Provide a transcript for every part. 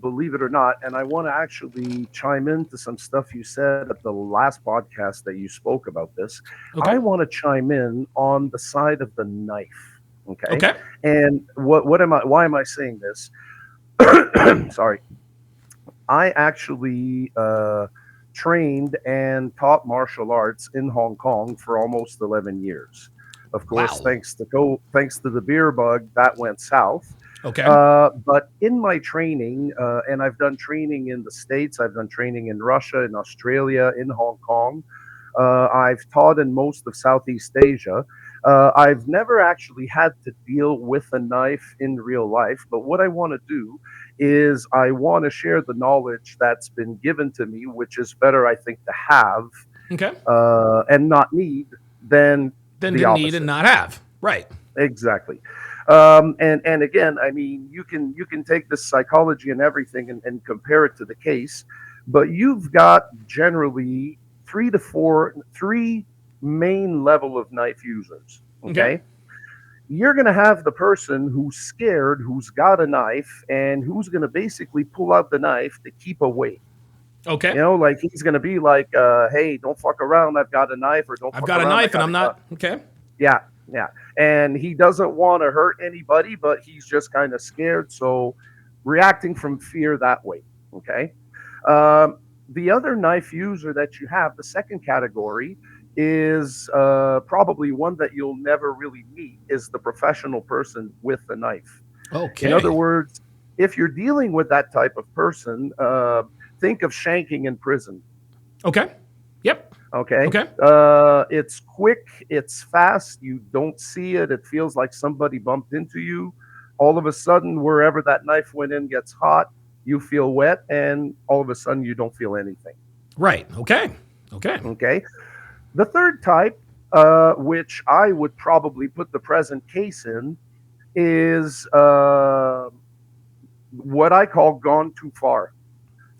believe it or not, and I want to actually chime into some stuff you said at the last podcast that you spoke about this. I Okay. want to chime in on the side of the knife. Okay. Okay. And why am I saying this? Sorry. I actually trained and taught martial arts in Hong Kong for almost 11 years. Of course, Wow. thanks to the beer bug, that went south. Okay. But in my training, and I've done training in the States, I've done training in Russia, in Australia, in Hong Kong. I've taught in most of Southeast Asia. I've never actually had to deal with a knife in real life, but what I want to do is I want to share the knowledge that's been given to me, which is better, I think, to have Okay. and not need than Then the to need and opposite. not have. Right. Exactly. And again, I mean, you can take this psychology and everything and compare it to the case, but you've got generally three main level of knife users. Okay. Okay, you're going to have the person who's scared, who's got a knife, and who's going to basically pull out the knife to keep away. Okay. Like he's going to be like, "Hey, don't fuck around. I've got a knife," or "Don't I've fuck got a around. I knife and got I'm a gun." not. Okay. Yeah, yeah. And he doesn't want to hurt anybody, but he's just kind of scared. So reacting from fear that way. Okay. The other knife user that you have, the second category, is probably one that you'll never really meet, is the professional person with the knife. In other Okay. words, if you're dealing with that type of person, think of shanking in prison. Okay. Yep. Okay. Okay. It's quick, it's fast, you don't see it, it feels like somebody bumped into you. All of a sudden, wherever that knife went in gets hot, you feel wet, and all of a sudden, you don't feel anything. Right. Okay. Okay. Okay. The third type, which I would probably put the present case in, is what I call gone too far.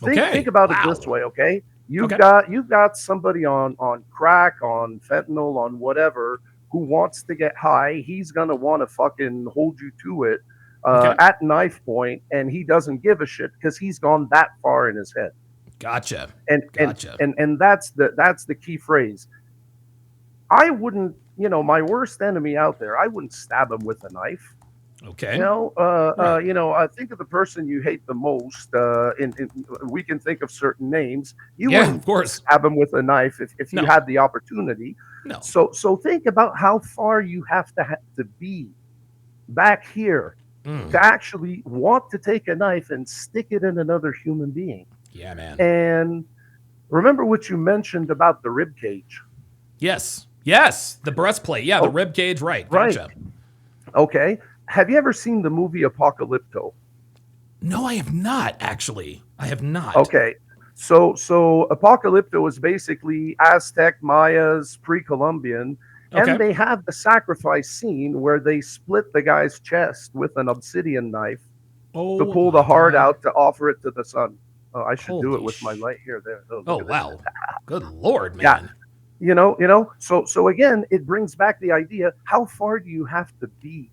Think Okay. about it this Wow. way, okay? You've Okay. got you've got somebody on crack, on fentanyl, on whatever, who wants to get high. He's gonna want to fucking hold you to it Okay. at knife point, and he doesn't give a shit because he's gone that far in his head. Gotcha. And and Gotcha. and that's the key phrase. I wouldn't, my worst enemy out there, I wouldn't stab him with a knife. Okay. Right. Think of the person you hate the most. We can think of certain names. You Yeah, wouldn't of course. stab him with a knife if you No. had the opportunity. No. So think about how far you have to be back here Mm. to actually want to take a knife and stick it in another human being. Yeah, man. And remember what you mentioned about the rib cage. Yes. Yes. The breastplate. Yeah, the Oh, rib cage. Right. right. Gotcha. Okay. Have you ever seen the movie Apocalypto? No, I have not, actually. I have not. Okay. So Apocalypto is basically Aztec, Mayas, pre-Columbian, and Okay. they have the sacrifice scene where they split the guy's chest with an obsidian knife to Oh pull the my heart God. out to offer it to the sun. Oh, I should do it Holy with my sh. light here. There. Oh, Oh, look at this. wow. Good Lord, Yeah. man. So again, it brings back the idea: how far do you have to be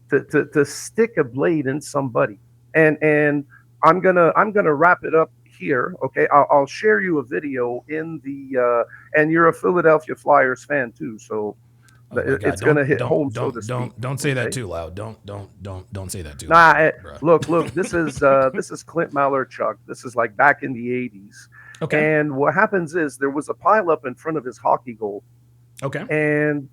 to stick a blade in somebody? And I'm gonna wrap it up here. Okay, I'll share you a video in the and you're a Philadelphia Flyers fan too, so Oh my God. it's gonna Don't hit don't home, so to don't speak. don't say that Okay. too loud. Don't say that too Nah, loud, bruh. look. This is Clint Malarchuk. This is like back in the '80s, Okay. and what happens is there was a pileup in front of his hockey goal, Okay. and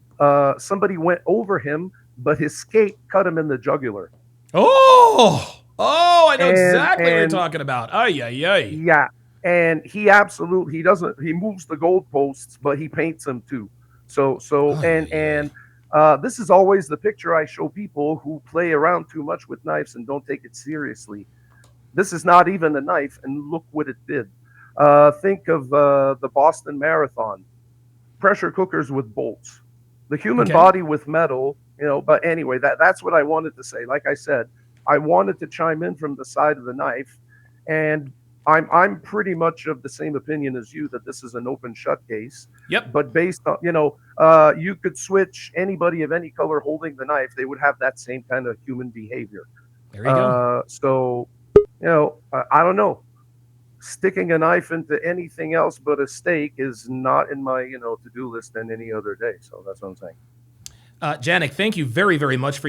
somebody went over him, but his skate cut him in the jugular. Oh, oh, I know And exactly what you're and talking about. Ay, ay, ay. yeah, and he doesn't he moves the goalposts, but he paints them too. So Ay, and ay, ay. and this is always the picture I show people who play around too much with knives and don't take it seriously. This is not even a knife, and look what it did. Think of the Boston Marathon, pressure cookers with bolts, the human Okay. body with metal. But anyway, that's what I wanted to say. Like I said, I wanted to chime in from the side of the knife, and I'm pretty much of the same opinion as you that this is an open shut case. Yep. But based on you could switch anybody of any color holding the knife, they would have that same kind of human behavior. There you go. So I don't know. Sticking a knife into anything else but a steak is not in my to do list than any other day. So that's what I'm saying. Janik, thank you very, very much for